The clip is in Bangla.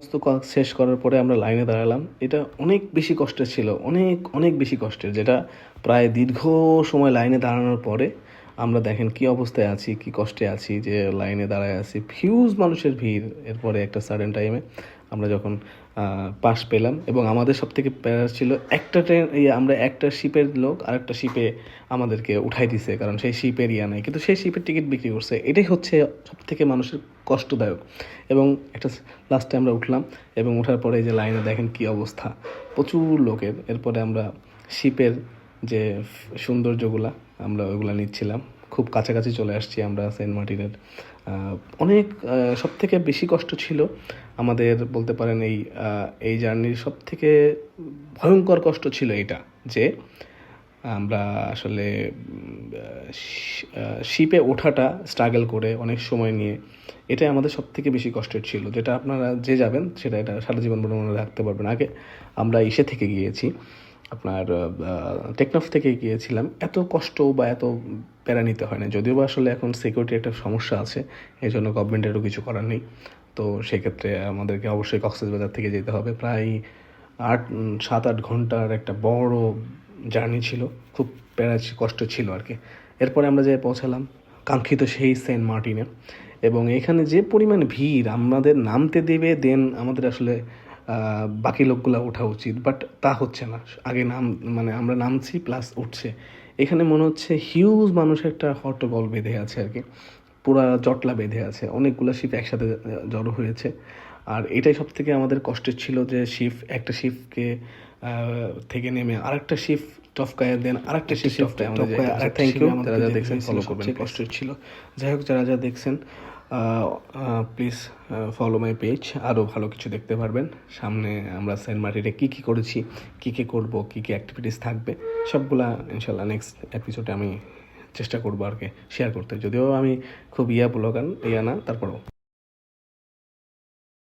সমস্ত কাজ শেষ করার পরে আমরা লাইনে দাঁড়ালাম। এটা অনেক বেশি কষ্টের ছিল, অনেক অনেক বেশি কষ্টের, যেটা প্রায় দীর্ঘ সময় লাইনে দাঁড়ানোর পরে আমরা দেখেন কি অবস্থায় আছি, কি কষ্টে আছি, যে লাইনে দাঁড়ায় আছি, হিউজ মানুষের ভিড়। এরপরে একটা সাডেন টাইমে আমরা যখন পাস পেলাম, এবং আমাদের সব থেকে প্যারা ছিল একটা ট্রেন, আমরা একটা শিপের লোক আর একটা শিপে আমাদেরকে উঠাই দিছে, কারণ সেই শিপের নাই, কিন্তু সেই শিপের টিকিট বিক্রি করছে। এটাই হচ্ছে সব থেকে মানুষের কষ্টদায়ক। এবং একটা লাস্টে আমরা উঠলাম, এবং ওঠার পরে যে লাইনে দেখেন কি অবস্থা, প্রচুর লোকের। এরপরে আমরা শিপের যে সৌন্দর্যগুলা আমরা ওইগুলো নিচ্ছিলাম। খুব কাছাকাছি চলে আসছি আমরা সেন্ট মার্টিনের। অনেক সব থেকে বেশি কষ্ট ছিল আমাদের, বলতে পারেন এই জার্নির সব থেকে ভয়ঙ্কর কষ্ট ছিল এটা, যে আমরা আসলে শিপে ওঠাটা স্ট্রাগল করে অনেক সময় নিয়ে, এটাই আমাদের সব থেকে বেশি কষ্টের ছিল, যেটা আপনারা যে যাবেন সেটা এটা সারা জীবন মনে রাখতে পারবেন। আগে আমরা ইসে থেকে গিয়েছি, আপনার টেকনাফ থেকে গিয়েছিলাম, এত কষ্ট বা এত প্যারা নিতে হয় না, যদিও বা আসলে এখন সিকিউরিটির একটা সমস্যা আছে, এই জন্য গভর্নমেন্টেরও কিছু করার নেই। তো সেক্ষেত্রে আমাদেরকে অবশ্যই কক্সবাজার থেকে যেতে হবে। প্রায় 7-8 ঘন্টার একটা বড় জার্নি ছিল, খুব প্যারা কষ্ট ছিল আর কি। এরপরে আমরা যে পৌঁছালাম কাঙ্ক্ষিত সেই সেন্ট মার্টিনে, এবং এখানে যে পরিমাণ ভিড়, আমাদের নামতে দেবে দেন আমাদের আসলে বাকি লোকগুলো ওঠা উচিত, বাট তা হচ্ছে না। আগে মানে আমরা নামছি প্লাস উঠছে, এখানে মনে হচ্ছে হিউজ মানুষের একটা হট্টগোল বেঁধে আছে আর কি, পুরা জটলা বেঁধে আছে, অনেকগুলো শিপ একসাথে জড়ো হয়েছে। আর এটাই সব থেকে আমাদের কষ্টের ছিল, যে একটা শিপকে থেকে নেমে আরেকটা শিপ টপকায় দেন আরেকটা শিপ টপকায় আমাদের। থ্যাংক ইউ যারা যা দেখছেন, ফলো করবেন, কষ্টের ছিল। যাই হোক, যারা যা দেখছেন প্লিজ ফলো মাই পেজ, আরও ভালো কিছু দেখতে পারবেন। সামনে আমরা সেন্ট মার্টিনে কী কী করেছি, কী কী করবো, কী কী অ্যাক্টিভিটিস থাকবে, সবগুলা ইনশাল্লাহ নেক্সট এপিসোডে আমি চেষ্টা করবো আর কি শেয়ার করতে, যদিও আমি খুব ব্লগার না, তারপরেও